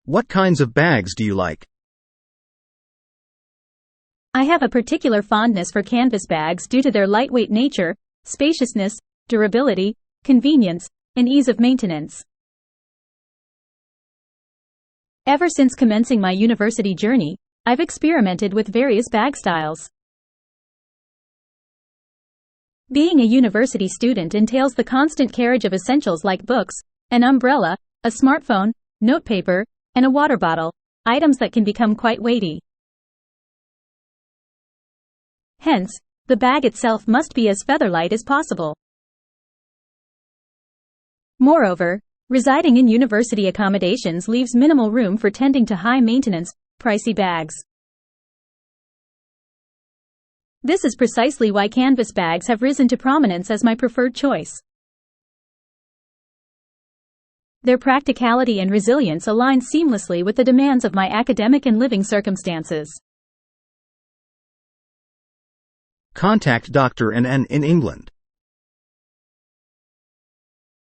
What kinds of bags do you like? I have a particular fondness for canvas bags due to their lightweight nature, spaciousness, durability, convenience, and ease of maintenance. Ever since commencing my university journey, I've experimented with various bag styles. Being a university student entails the constant carriage of essentials like books, an umbrella, a smartphone, notepaper, and a water bottle, items that can become quite weighty. Hence, the bag itself must be as featherlight as possible. Moreover, residing in university accommodations leaves minimal room for tending to high-maintenance, pricey bags. This is precisely why canvas bags have risen to prominence as my preferred choice. Their practicality and resilience align seamlessly with the demands of my academic and living circumstances. Contact Dr. N in England.